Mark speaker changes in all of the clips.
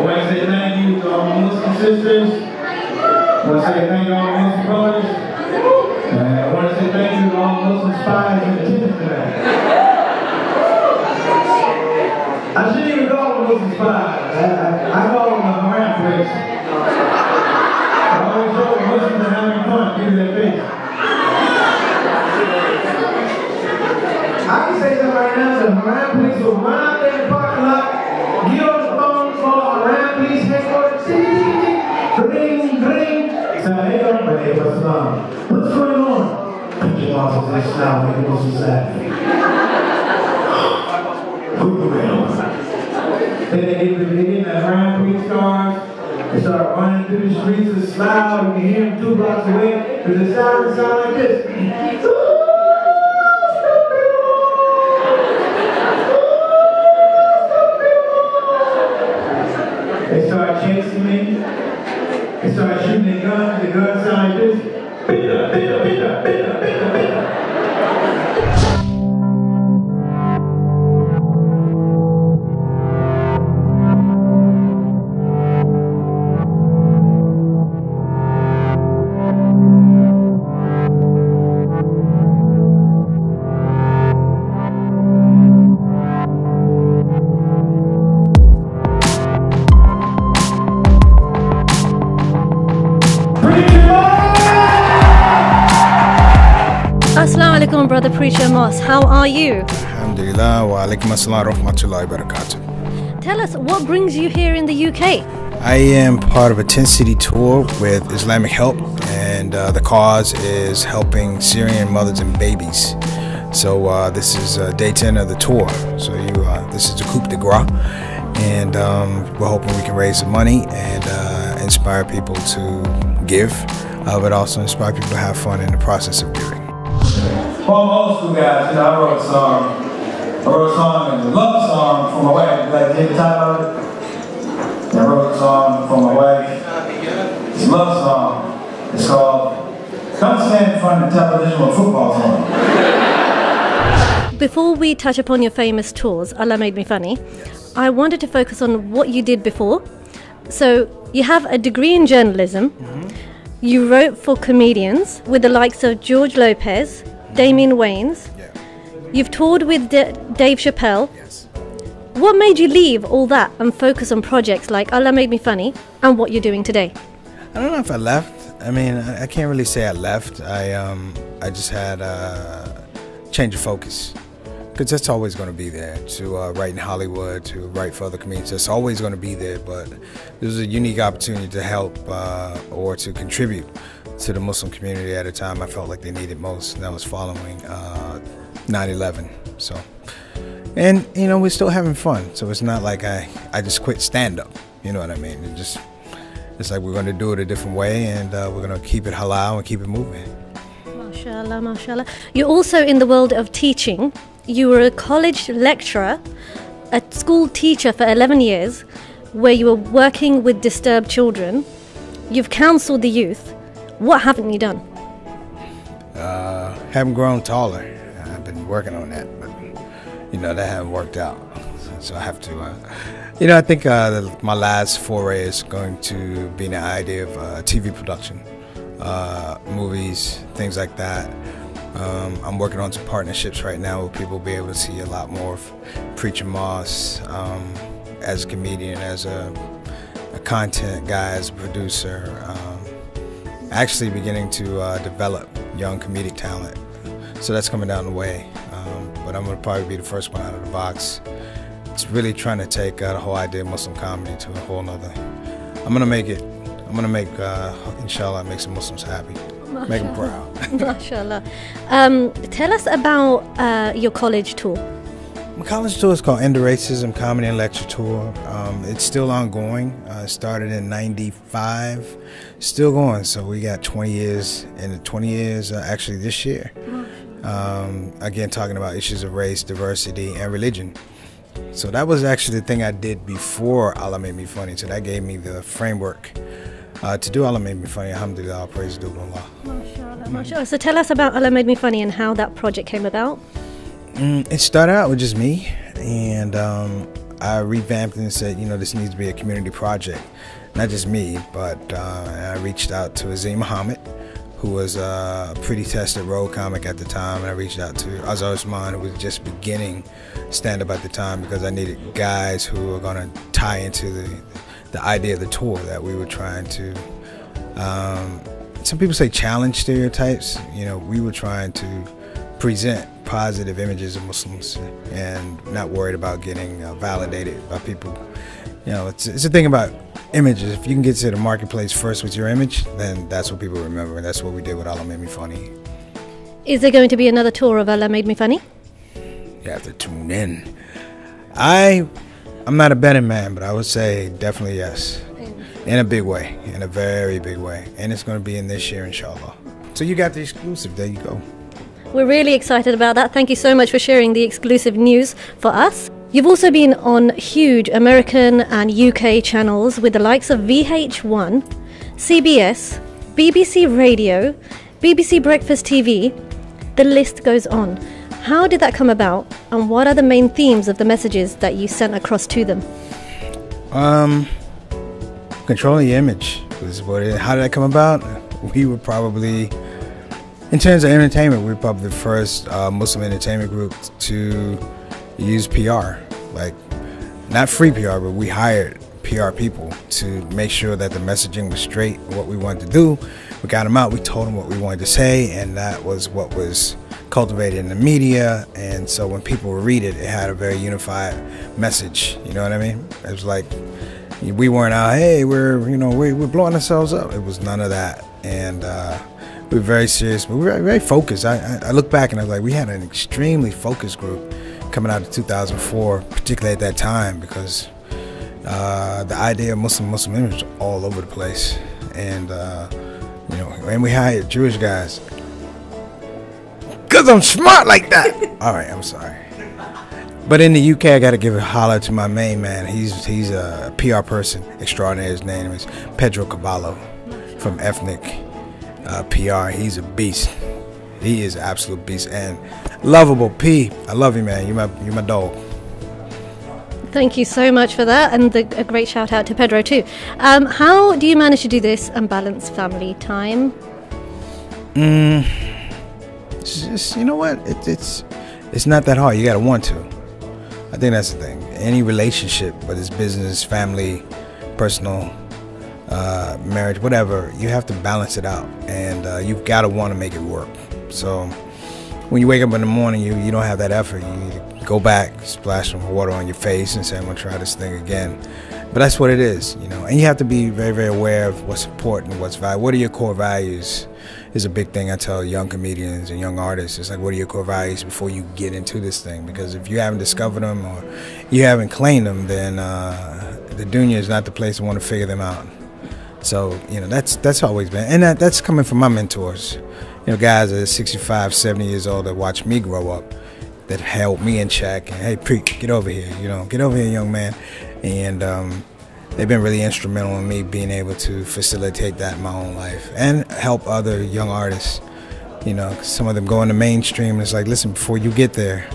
Speaker 1: want to say thank you to all my Muslim sisters. I want to say thank you to all my Muslim brothers. And I want to say thank you to all the Muslim spies in attendance today. I shouldn't even call them Muslim spies. I call them the Haram place. I always show the Muslims are having fun, give their face. I can say something right now, the Haram police will run out there in the parking lot, get on the phone, call Haram police headquarters, ring, ring. So, hey, everybody, what's going on? Your boss is Islam, make the Muslim side. Then they get that Haram police cars. They start running through the streets of Slough. You can hear them 2 blocks away. Because the sirens sound like this. They start chasing me. They start shooting their guns. The guns sound like this. Bitter, bitter, bitter, bitter, bitter, bitter.
Speaker 2: Assalamu alaikum, brother preacher Moss. How are you?
Speaker 3: Alhamdulillah wa alaikum assalam rahmatullahi wa barakatuh.
Speaker 2: Tell us, what brings you here in the UK?
Speaker 3: I am part of a 10-city tour with Islamic Help, and the cause is helping Syrian mothers and babies. So this is day 10 of the tour. So this is the coup de grace, and we're hoping we can raise some money and inspire people to give, but also inspire people to have fun in the process of giving.
Speaker 1: For all old school guys, I wrote a song. I wrote a song, a love song for my wife. Like, get the title of it? I wrote a song for my wife. It's a love song. It's called Come Stand in Front of the Television with Football On.
Speaker 2: Before we touch upon your famous tours, Allah Made Me Funny, I wanted to focus on what you did before. So, you have a degree in journalism. You wrote for comedians with the likes of George Lopez, Damien Wayans. You've toured with Dave Chappelle.
Speaker 3: Yes.
Speaker 2: What made you leave all that and focus on projects like Allah Made Me Funny and what you're doing today?
Speaker 3: I don't know if I left. I mean, I can't really say I left. I just had a change of focus. Because that's always going to be there, to write in Hollywood, to write for other comedians. It's always going to be there, but this was a unique opportunity to help or to contribute to the Muslim community at a time I felt like they needed most, and that was following 9/11. So, and you know, we're still having fun. So it's not like I just quit stand-up. You know what I mean? It's like we're going to do it a different way, and we're going to keep it halal and keep it moving.
Speaker 2: MashaAllah, MashaAllah. You're also in the world of teaching. You were a college lecturer, a school teacher for 11 years, where you were working with disturbed children. You've counseled the youth. What haven't you done?
Speaker 3: Haven't grown taller. I've been working on that, but you know, that hasn't worked out. So I have to, you know, I think my last foray is going to be the idea of TV production, movies, things like that. I'm working on some partnerships right now where people will be able to see a lot more of Preacher Moss as a comedian, as a content guy, as a producer. Actually beginning to develop young comedic talent. So that's coming down the way. But I'm going to probably be the first one out of the box. It's really trying to take the whole idea of Muslim comedy to a whole nother. I'm going to make it. I'm going to make, inshallah, make some Muslims happy.
Speaker 2: Mashallah.
Speaker 3: Make them proud.
Speaker 2: MashaAllah. Tell us about your college tour.
Speaker 3: My college tour is called End of Racism Comedy and Lecture Tour. It's still ongoing. It started in '95, still going. So we got 20 years, and 20 years actually this year. Again, talking about issues of race, diversity, and religion. So that was actually the thing I did before Allah Made Me Funny. So that gave me the framework to do Allah Made Me Funny. Alhamdulillah, all praise to Allah.
Speaker 2: MashaAllah, MashaAllah. So tell us about Allah Made Me Funny and how that project came about.
Speaker 3: It started out with just me, and I revamped it and said, this needs to be a community project. Not just me, but I reached out to Azeem Muhammad, who was a pretty tested road comic at the time, and I reached out to Azhar Usman, who was just beginning stand-up at the time, because I needed guys who were going to tie into the idea of the tour that we were trying to, some people say challenge stereotypes. We were trying to present positive images of Muslims and not worried about getting validated by people. It's a thing about images. If you can get to the marketplace first with your image, then that's what people remember, and that's what we did with Allah Made Me Funny.
Speaker 2: Is there going to be another tour of Allah Made Me Funny?
Speaker 3: You have to tune in. I'm not a betting man, but I would say definitely yes. In a big way, in a very big way. And it's going to be in this year, inshallah. So you got the exclusive. There you go. We're
Speaker 2: really excited about that. Thank you so much for sharing the exclusive news for us. You've also been on huge American and UK channels with the likes of VH1, CBS, BBC Radio, BBC Breakfast TV. The list goes on. How did that come about, and what are the main themes of the messages that you sent across to them?
Speaker 3: Controlling the image was what it. How did that come about? We were probably, in terms of entertainment, we were probably the first Muslim entertainment group to use PR. Like, not free PR, but we hired PR people to make sure that the messaging was straight, what we wanted to do. We got them out, we told them what we wanted to say, and that was what was cultivated in the media. And so when people would read it, it had a very unified message. You know what I mean? It was like, we weren't out, hey, we're blowing ourselves up. It was none of that. And we were very serious, but we were very focused. I look back and I was like, we had an extremely focused group coming out of 2004, particularly at that time, because the idea of Muslim image was all over the place. And and we hired Jewish guys. Because I'm smart like that. All right, I'm sorry. But in the UK, I got to give a holler to my main man. He's a PR person extraordinary. His name is Pedro Cavallo from Ethnic PR. He's a beast. He is an absolute beast and lovable. P, I love you, man. You're my dog.
Speaker 2: Thank you so much for that, and a great shout out to Pedro too. How do you manage to do this and balance family time?
Speaker 3: It's just, you know what? It's not that hard. You gotta want to. I think that's the thing. Any relationship, whether it's business, family, personal, marriage, whatever, you have to balance it out, and you've got to want to make it work. So when you wake up in the morning, you don't have that effort. You need to go back, splash some water on your face, and say, I'm gonna try this thing again. But that's what it is, And you have to be very, very aware of what's important, what's valuable. What are your core values? Is a big thing I tell young comedians and young artists. It's like, what are your core values before you get into this thing? Because if you haven't discovered them or you haven't claimed them, then the dunya is not the place to want to figure them out. So, that's always been, and that's coming from my mentors. Guys that are 65, 70 years old that watch me grow up, that held me in check. And, hey, Preet, get over here, get over here, young man. And they've been really instrumental in me being able to facilitate that in my own life and help other young artists. Some of them go in the mainstream, and it's like, listen, before you get there,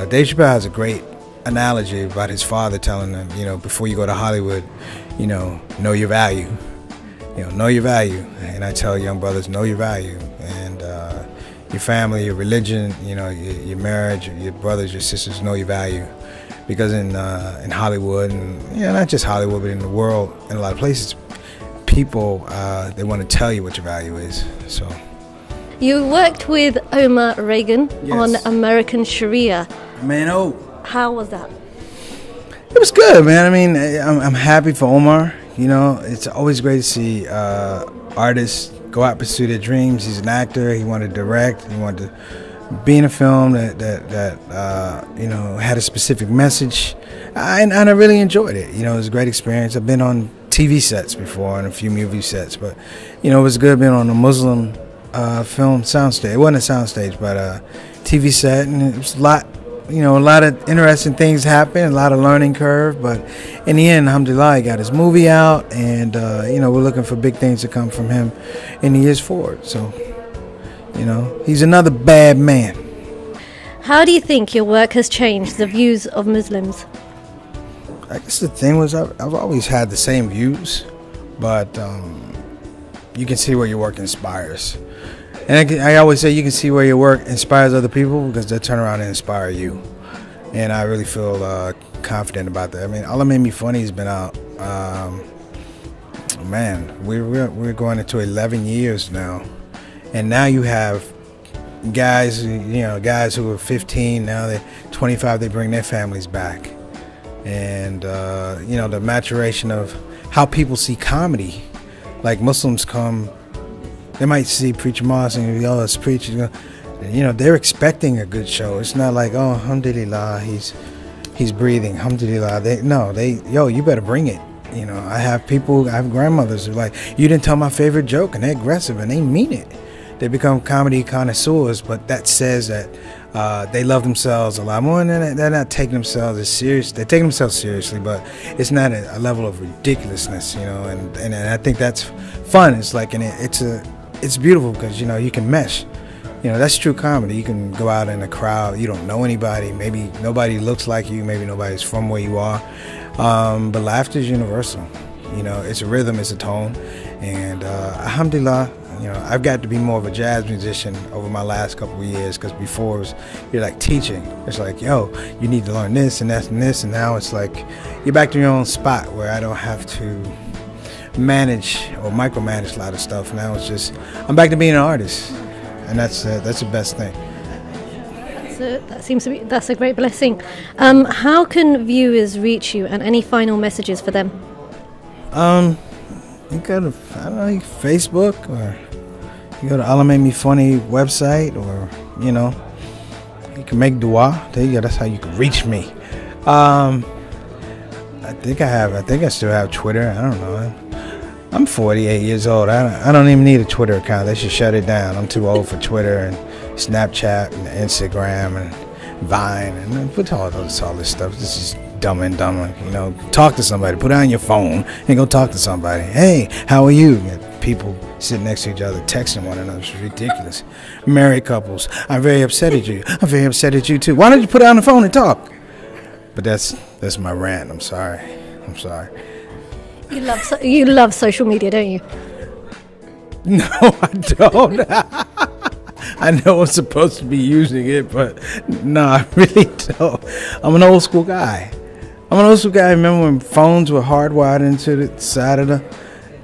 Speaker 3: Dave Chappelle has a great analogy about his father telling him, before you go to Hollywood, know your value. Know your value. And I tell young brothers, know your value. And your family, your religion, your marriage, your brothers, your sisters, know your value. Because in Hollywood, and not just Hollywood, but in the world, in a lot of places, people, they want to tell you what your value is. So,
Speaker 2: you worked with Omar Reagan on American Sharia.
Speaker 3: Man,
Speaker 2: how was that?
Speaker 3: It was good, man. I mean, I'm happy for Omar. It's always great to see artists go out and pursue their dreams. He's an actor. He wanted to direct. He wanted to be in a film that had a specific message, and I really enjoyed it. It was a great experience. I've been on TV sets before and a few movie sets, but it was good being on a Muslim film soundstage. It wasn't a soundstage, but a TV set, and it was a lot of interesting things happened, a lot of learning curve, but in the end, alhamdulillah, he got his movie out, and we're looking for big things to come from him in the years forward. So, he's another bad man.
Speaker 2: How do you think your work has changed the views of Muslims?
Speaker 3: I guess the thing was I've always had the same views, but you can see where your work inspires. And I always say you can see where your work inspires other people because they'll turn around and inspire you. And I really feel confident about that. I mean, Allah Made Me Funny has been out. Man, we're going into 11 years now, and now you have guys who are 15 now, they're 25. They bring their families back, and the maturation of how people see comedy. Like Muslims come, they might see Preacher Moss and go, "Oh, it's preacher." They're expecting a good show. It's not like, "Oh, alhamdulillah, he's breathing, alhamdulillah." You better bring it. I have grandmothers who are like, "You didn't tell my favorite joke," and they're aggressive and they mean it. They become comedy connoisseurs, but that says that they love themselves a lot more, and they're not taking themselves as serious. They're taking themselves seriously, but it's not a level of ridiculousness, and I think that's fun. It's like, and it's beautiful because you can mesh. That's true comedy. You can go out in a crowd, you don't know anybody, maybe nobody looks like you, maybe nobody's from where you are, but laughter is universal. It's a rhythm, it's a tone, and alhamdulillah, I've got to be more of a jazz musician over my last couple of years, because before you're like teaching. It's like, yo, you need to learn this and that and this, and now it's like you're back to your own spot where I don't have to manage or micromanage a lot of stuff. Now it's just, I'm back to being an artist, and that's the best thing.
Speaker 2: That's a great blessing. How can viewers reach you, and any final messages for them?
Speaker 3: You go to, Facebook, or you go to Allah Made Me Funny website, or you can make dua. There you go. That's how you can reach me. I think I still have Twitter. I don't know. I'm 48 years old. I don't even need a Twitter account. They should shut it down. I'm too old for Twitter and Snapchat and Instagram and Vine and put all this stuff. This is dumber and dumber. Talk to somebody. Put it on your phone and go talk to somebody. Hey, how are you? People sitting next to each other texting one another. It's ridiculous. Married couples. I'm very upset at you. I'm very upset at you too. Why don't you put it on the phone and talk? But that's my rant. I'm sorry. You love social media, don't you? No, I don't. I know I'm supposed to be using it, but no, I really don't. I'm an old school guy. I remember when phones were hardwired into the side of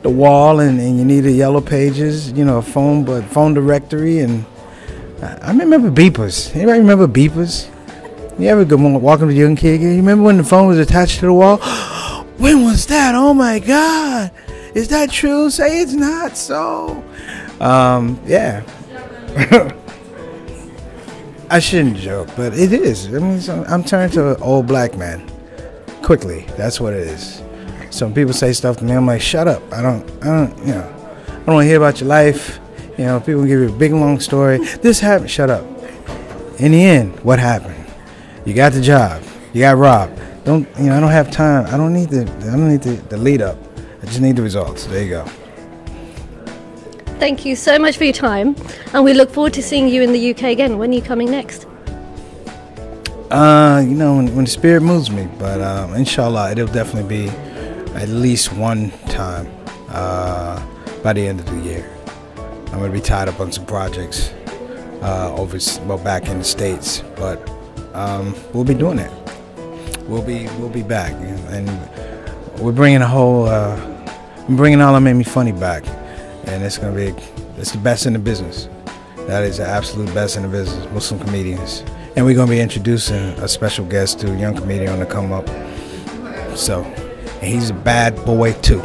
Speaker 3: the wall, and you needed yellow pages, a phone directory, and I remember beepers. Anybody remember beepers? You ever walking with a young kid? You remember when the phone was attached to the wall? When was that? Oh my God. Is that true? Say it's not so. Yeah. I shouldn't joke, but it is. I mean, I'm turning to an old black man quickly. That's what it is. Some people say stuff to me. I'm like, shut up. I don't want to hear about your life. People give you a big long story. This happened. Shut up. In the end, what happened? You got the job. You got robbed. I don't have time. I don't need the lead up. I just need the results. There you go.
Speaker 2: Thank you so much for your time, and we look forward to seeing you in the UK again. When are you coming next?
Speaker 3: When the spirit moves me, but inshallah, it'll definitely be at least one time by the end of the year. I'm going to be tied up on some projects back in the States, but we'll be doing it. We'll be back, and we're bringing bringing Allah Made Me Funny back, and it's the best in the business. That is the absolute best in the business, Muslim comedians. And we're going to be introducing a special guest to a young comedian on the come up. So, and he's a bad boy too.